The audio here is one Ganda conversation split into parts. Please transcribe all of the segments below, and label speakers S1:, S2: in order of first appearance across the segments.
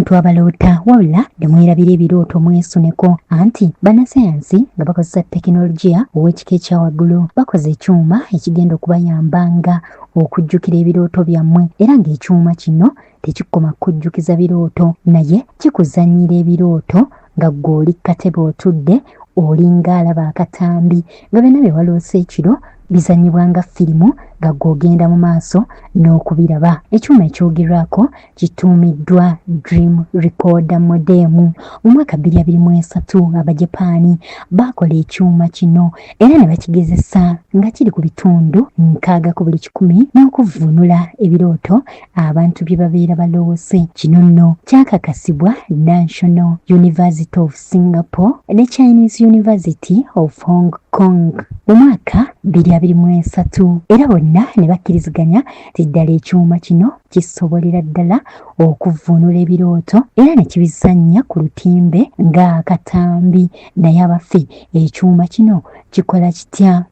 S1: abantu abaloota wabula temwerabira ebirooto mwesuneko anti bannasayansi nga bakozesa tekinologiya ow'ekika ekya waggulu bakoze ekyuma ekigenda okubayambanga okujjukira ebirooto byammwe era ng'ekyuma kino tekikoma kujjukiza birooto naye kikuzannyira ebirooto nga ggwe oli katebe otudde olinga alaba akatambi nga byonna bye waloose ekiro bizannyibwa nga firimu nga gw'ogenda mu maaso n'okubiraba. Ekyuma ekyogerwako kituumiddwa Dream Recorder Modem. Mu mwaka 2023 Abajapaani baakola ekyuma kino era ne bakigezesa nga kiri ku bitundu 6 ku buli 100 n'okuvvuunula ebirooto abantu bye babeera baloose. Kino nno kyakakasibwa National University of Singapore ne Chinese University of Hong Kong mu mwaka 2023 era bonna ne bakkiriziganya nti ddala ekyuma kino kisobolera ddala okuvvuunula ebirooto era ne kibizannya ku lutimbe ng'akatambi. Naye abafi ekyuma kino kikola kitya?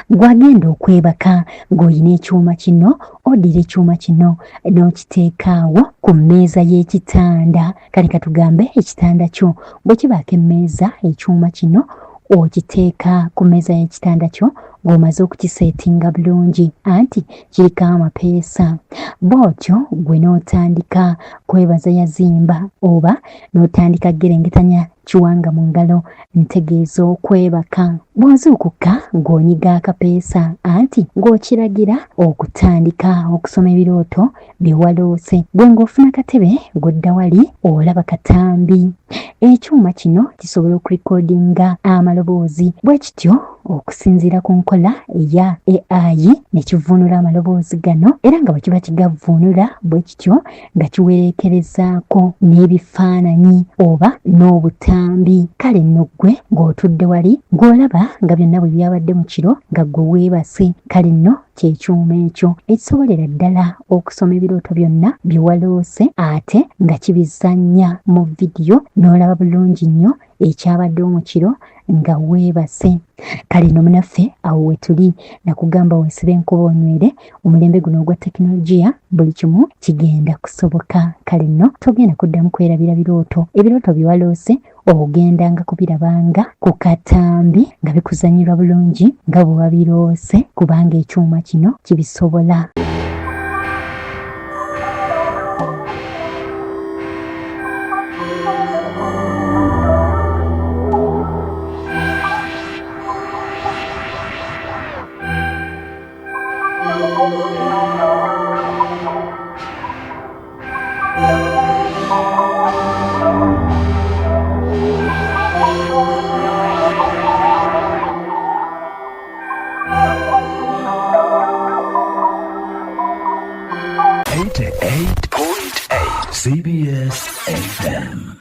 S1: Gwagenda okwebaka ng'olina ekyuma kino oddira ekyuma kino n'okiteekaawo ku mmeeza y'ekitanda. Kale katugambe ekitanda kyo bwe kibaako emmeeza ekyuma kino okiteeka ku mmeeza y'ekitanda kyo ng'omaze okukiseetinga bulungi anti kiriko amapeesa. Bw'otyo gwe n'otandika kwebaza yazimba oba n'otandika gerengetanya kiwanga mu ngalo ntegeeza okwebaka. Bw'ozuukuka ng'onyiga akapeesa anti ng'okiragira okutandika okusoma ebirooto bye waloose. Gwe ng'ofuna katebe ng'odda wali olaba katambi. Ekyuma kino kisobola okulikodinga amaloboozi bwe kityo okusinziira ku nkola eya AI ne kivvuunula amaloboozi gano era nga bwe kiba kigavvuunula bwe kityo nga kiwerekerezaako n'ebifaananyi oba n'obutambi. Kale nno ggwe ng'otudde wali ng'olaba nga byonna bwe byabadde mu kiro nga ggwe weebase. Kale nno ky'ekyuma ekyo ekisobolera ddala okusoma ebirooto byonna bye waloose ate nga kibizannya mu vidiyo n'olaba bulungi nnyo ekyabaddewo mu kiro nga weebase. Kale nno munaffe awo we tuli nakugamba weesibe enkuba onywere. Omulembe guno ogwa tekinologiya buli kimu kigenda kusoboka. Kale nno togenda kuddamu kwerabira birooto. Ebirooto bye waloose ogendanga kubirabanga ku katambi nga bikuzannyirwa bulungi nga bwe wabiroose kubanga ekyuma kino kibisobola.
S2: CBS FM.